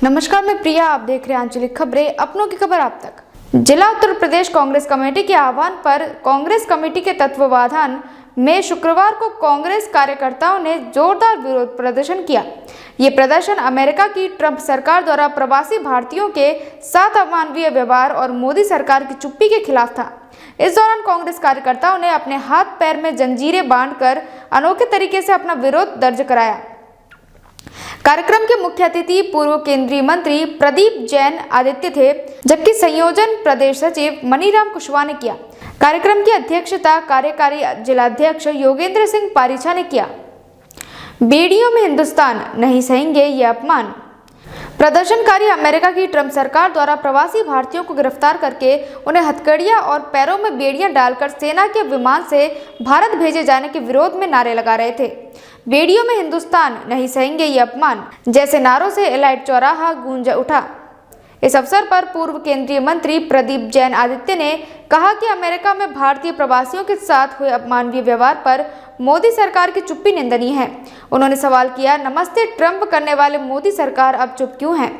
नमस्कार, मैं प्रिया। आप देख रहे हैं आंचलिक खबरें, अपनों की खबर आप तक। जिला उत्तर प्रदेश कांग्रेस कमेटी के आह्वान पर कांग्रेस कमेटी के तत्वावधान में शुक्रवार को कांग्रेस कार्यकर्ताओं ने जोरदार विरोध प्रदर्शन किया। ये प्रदर्शन अमेरिका की ट्रंप सरकार द्वारा प्रवासी भारतीयों के साथ अमानवीय व्यवहार और मोदी सरकार की चुप्पी के खिलाफ था। इस दौरान कांग्रेस कार्यकर्ताओं ने अपने हाथ पैर में जंजीरें बांधकर अनोखे तरीके से अपना विरोध दर्ज कराया। कार्यक्रम के मुख्य अतिथि पूर्व केंद्रीय मंत्री प्रदीप जैन आदित्य थे, जबकि संयोजन प्रदेश सचिव मनीराम कुशवाहा ने किया। कार्यक्रम की अध्यक्षता कार्यकारी जिलाध्यक्ष योगेंद्र सिंह पारीछा ने किया। बेड़ियों में हिंदुस्तान, नहीं सहेंगे ये अपमान। प्रदर्शनकारी अमेरिका की ट्रंप सरकार द्वारा प्रवासी भारतीयों को गिरफ्तार करके उन्हें हथकड़ियां और पैरों में बेड़ियां डालकर सेना के विमान से भारत भेजे जाने के विरोध में नारे लगा रहे थे। बेड़ियों में हिंदुस्तान, नहीं सहेंगे ये अपमान जैसे नारों से एलाइट चौराहा गूंज उठा। इस अवसर पर पूर्व केंद्रीय मंत्री प्रदीप जैन आदित्य ने कहा कि अमेरिका में भारतीय प्रवासियों के साथ हुए अमानवीय व्यवहार पर मोदी सरकार की चुप्पी निंदनीय है। उन्होंने सवाल किया, नमस्ते ट्रंप करने वाले मोदी सरकार अब चुप क्यों है?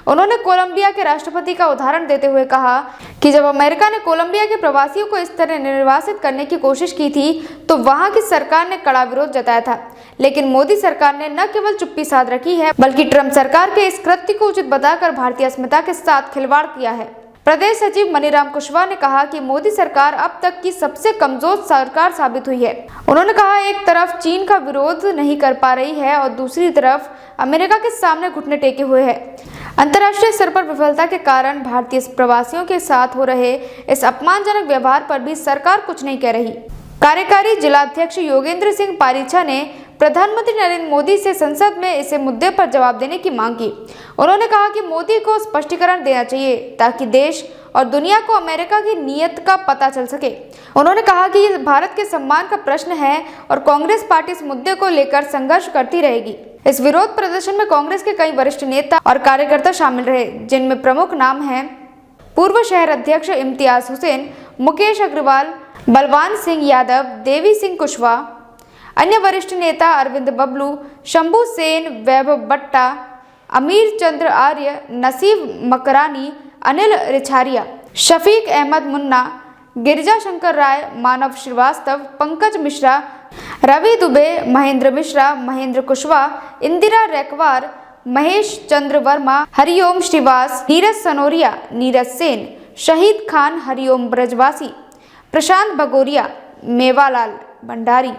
उन्होंने कोलंबिया के राष्ट्रपति का उदाहरण देते हुए कहा कि जब अमेरिका ने कोलंबिया के प्रवासियों को इस तरह निर्वासित करने की कोशिश की थी तो वहां की सरकार ने कड़ा विरोध जताया था, लेकिन मोदी सरकार ने न केवल चुप्पी साध रखी है बल्कि ट्रंप सरकार के इस कृत्य को उचित बताकर भारतीय अस्मिता के साथ खिलवाड़ किया है। प्रदेश सचिव मनीराम कुशवाहा ने कहा कि मोदी सरकार अब तक की सबसे कमजोर सरकार साबित हुई है। उन्होंने कहा, एक तरफ चीन का विरोध नहीं कर पा रही है और दूसरी तरफ अमेरिका के सामने घुटने टेके हुए है। अंतर्राष्ट्रीय स्तर पर विफलता के कारण भारतीय प्रवासियों के साथ हो रहे इस अपमानजनक व्यवहार पर भी सरकार कुछ नहीं कह रही। कार्यकारी जिलाध्यक्ष योगेंद्र सिंह पारीछा ने प्रधानमंत्री नरेंद्र मोदी से संसद में इस मुद्दे पर जवाब देने की मांग की। उन्होंने कहा कि मोदी को स्पष्टीकरण देना चाहिए ताकि देश और दुनिया को अमेरिका की नीयत का पता चल सके। उन्होंने कहा कि ये भारत के सम्मान का प्रश्न है और कांग्रेस पार्टी इस मुद्दे को लेकर संघर्ष करती रहेगी। इस विरोध प्रदर्शन में कांग्रेस के कई वरिष्ठ नेता और कार्यकर्ता शामिल रहे, जिनमें प्रमुख नाम हैं पूर्व शहर अध्यक्ष इम्तियाज हुसैन, मुकेश अग्रवाल, बलवान सिंह यादव, देवी सिंह कुशवाहा। अन्य वरिष्ठ नेता अरविंद बबलू, शंभू सेन, वैभव बट्टा, अमीर चंद्र आर्य, नसीब मकरानी, अनिल रिछारिया, शफीक अहमद मुन्ना, गिरिजा शंकर राय, मानव श्रीवास्तव, पंकज मिश्रा, रवि दुबे, महेंद्र मिश्रा, महेंद्र कुशवाहा, इंदिरा रेकवार, महेश चंद्र वर्मा, हरिओम श्रीवास, नीरज सनोरिया, नीरज सेन, शहीद खान, हरिओम ब्रजवासी, प्रशांत भगोरिया, मेवालाल भंडारी,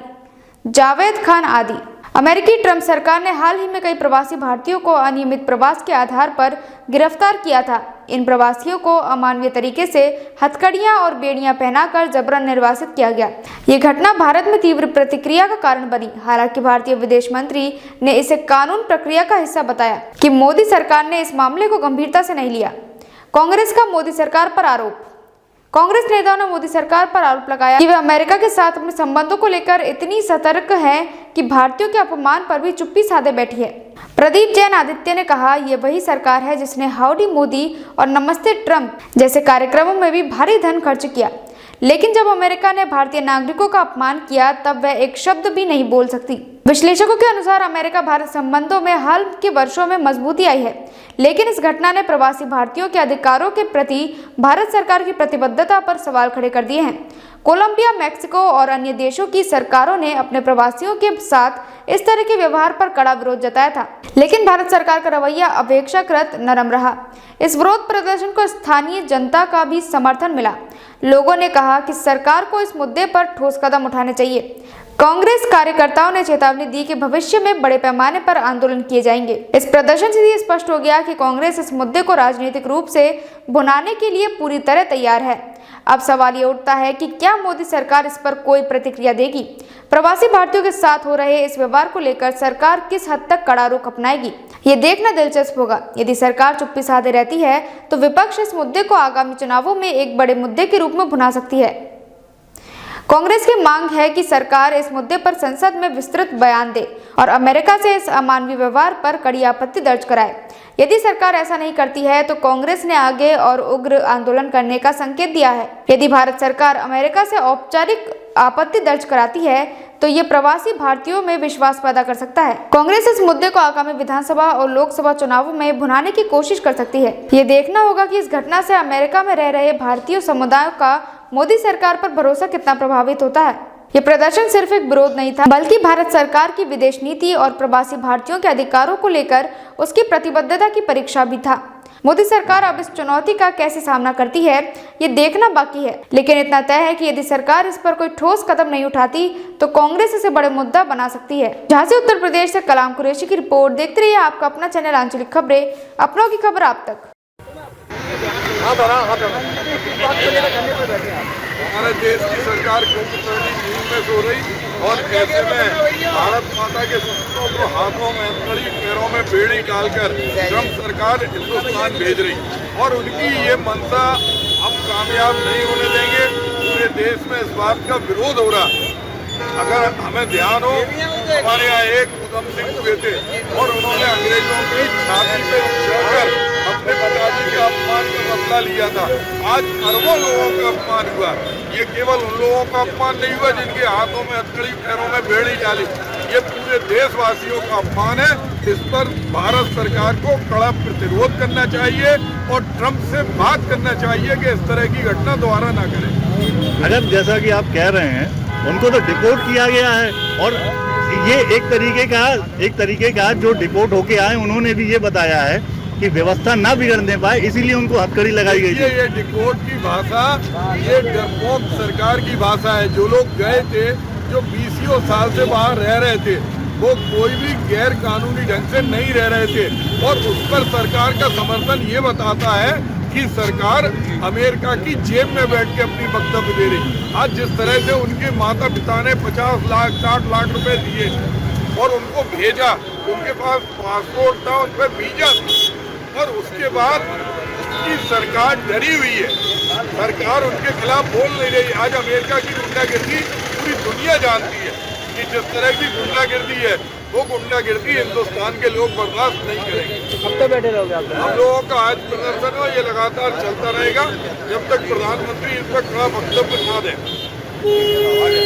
जावेद खान आदि। अमेरिकी ट्रंप सरकार ने हाल ही में कई प्रवासी भारतीयों को अनियमित प्रवास के आधार पर गिरफ्तार किया था। इन प्रवासियों को अमानवीय तरीके से हथकड़ियां और बेड़ियां पहनाकर जबरन निर्वासित किया गया। ये घटना भारत में तीव्र प्रतिक्रिया का कारण बनी। हालांकि भारतीय विदेश मंत्री ने इसे कानून प्रक्रिया का हिस्सा बताया कि मोदी सरकार ने इस मामले को गंभीरता से नहीं लिया। कांग्रेस का मोदी सरकार पर आरोप। कांग्रेस नेताओं ने मोदी सरकार पर आरोप लगाया कि वे अमेरिका के साथ अपने संबंधों को लेकर इतनी सतर्क है कि भारतीयों के अपमान पर भी चुप्पी साधे बैठी है। प्रदीप जैन आदित्य ने कहा, ये वही सरकार है जिसने हाउडी मोदी और नमस्ते ट्रंप जैसे कार्यक्रमों में भी भारी धन खर्च किया, लेकिन जब अमेरिका ने भारतीय नागरिकों का अपमान किया तब वह एक शब्द भी नहीं बोल सकती। विश्लेषकों के अनुसार अमेरिका भारत संबंधों में हाल के वर्षों में मजबूती आई है, लेकिन इस घटना ने प्रवासी भारतीयों के अधिकारों के प्रति भारत सरकार की प्रतिबद्धता पर सवाल खड़े कर दिए हैं। कोलंबिया, मैक्सिको और अन्य देशों की सरकारों ने अपने प्रवासियों के साथ इस तरह के व्यवहार पर कड़ा विरोध जताया था, लेकिन भारत सरकार का रवैया अपेक्षाकृत नरम रहा। इस विरोध प्रदर्शन को स्थानीय जनता का भी समर्थन मिला। लोगों ने कहा कि सरकार को इस मुद्दे पर ठोस कदम उठाने चाहिए। कांग्रेस कार्यकर्ताओं ने चेतावनी दी कि भविष्य में बड़े पैमाने पर आंदोलन किए जाएंगे। इस प्रदर्शन से ये स्पष्ट हो गया कि कांग्रेस इस मुद्दे को राजनीतिक रूप से भुनाने के लिए पूरी तरह तैयार है। अब सवाल ये उठता है कि क्या मोदी सरकार इस पर कोई प्रतिक्रिया देगी? प्रवासी भारतीयों के साथ हो रहे इस व्यवहार को लेकर सरकार किस हद तक कड़ा रुख अपनाएगी, ये देखना दिलचस्प होगा। यदि सरकार चुप्पी साधे रहती है तो विपक्ष इस मुद्दे को आगामी चुनावों में एक बड़े मुद्दे के रूप में भुना सकती है। कांग्रेस की मांग है कि सरकार इस मुद्दे पर संसद में विस्तृत बयान दे और अमेरिका से इस अमानवीय व्यवहार पर कड़ी आपत्ति दर्ज कराए। यदि सरकार ऐसा नहीं करती है तो कांग्रेस ने आगे और उग्र आंदोलन करने का संकेत दिया है। यदि भारत सरकार अमेरिका से औपचारिक आपत्ति दर्ज कराती है तो ये प्रवासी भारतीयों में विश्वास पैदा कर सकता है। कांग्रेस इस मुद्दे को आगामी विधानसभा और लोकसभा चुनावों में भुनाने की कोशिश कर सकती है। ये देखना होगा कि इस घटना से अमेरिका में रह रहे भारतीय समुदायों का मोदी सरकार पर भरोसा कितना प्रभावित होता है। ये प्रदर्शन सिर्फ एक विरोध नहीं था, बल्कि भारत सरकार की विदेश नीति और प्रवासी भारतीयों के अधिकारों को लेकर उसकी प्रतिबद्धता की परीक्षा भी था। मोदी सरकार अब इस चुनौती का कैसे सामना करती है, ये देखना बाकी है, लेकिन इतना तय है कि यदि सरकार इस पर कोई ठोस कदम नहीं उठाती तो कांग्रेस इसे बड़े मुद्दा बना सकती है। झांसी उत्तर प्रदेश से कलाम कुरैशी की रिपोर्ट। देखते रहिए आपका अपना चैनल आंचलिक खबरें, अपनों की खबर आप तक। हमारे देश की सरकार कुंभ करनी नींद में सो रही और ऐसे में भारत माता के सपूतों को हाथों में अंतड़ी पैरों में बेड़ी डालकर ट्रम्प सरकार हिंदुस्तान भेज रही और उनकी ये मंशा हम कामयाब नहीं होने देंगे। पूरे देश में इस बात का विरोध हो रहा। अगर हमें ध्यान हो, हमारे यहाँ एक उधम सिंह हुए थे और उन्होंने अंग्रेजों की छाती पे चढ़कर अपने पिताजी के अपमान का बदला लिया था। आज अरबों लोगों का अपमान हुआ। ये केवल उन लोगों का अपमान नहीं हुआ जिनके हाथों में हथकड़ी पैरों में बेड़ी डाली, ये पूरे देशवासियों का अपमान है। इस पर भारत सरकार को कड़ा प्रतिरोध करना चाहिए और ट्रंप से बात करना चाहिए कि इस तरह की घटना दोबारा ना करें। अगर जैसा कि आप कह रहे हैं उनको तो डिपोर्ट किया गया है और ये एक तरीके का जो डिपोर्ट होके आए उन्होंने भी ये बताया है कि व्यवस्था ना बिगड़ने पाए, इसीलिए उनको हथकड़ी लगाई गई है। ये डिपोर्ट की भाषा ये डरपोक सरकार की भाषा है। जो लोग गए थे, जो 20 साल से बाहर रह रहे थे, वो कोई भी गैर कानूनी ढंग से नहीं रह रहे थे और उस पर सरकार का समर्थन ये बताता है कि सरकार अमेरिका की जेब में बैठ के अपनी वक्तव्य दे रही। आज जिस तरह से उनके माता पिता ने 50 लाख 60 लाख रुपए दिए और उनको भेजा, उनके पास पासपोर्ट था, उन पर वीजा था और उसके बाद उसकी सरकार डरी हुई है। सरकार उनके खिलाफ बोल नहीं रही। आज अमेरिका की गुंडागिर्दी पूरी दुनिया जानती है कि जिस तरह की गुंडागिर्दी है वो गुंडागिर्दी हिंदुस्तान के लोग बर्दाश्त नहीं करेंगे। कब तक बैठे रहोगे आप? हम लोगों का आज प्रदर्शन है, ये लगातार चलता रहेगा जब तक प्रधानमंत्री इस पर कड़ा वक्तव्य ना दें।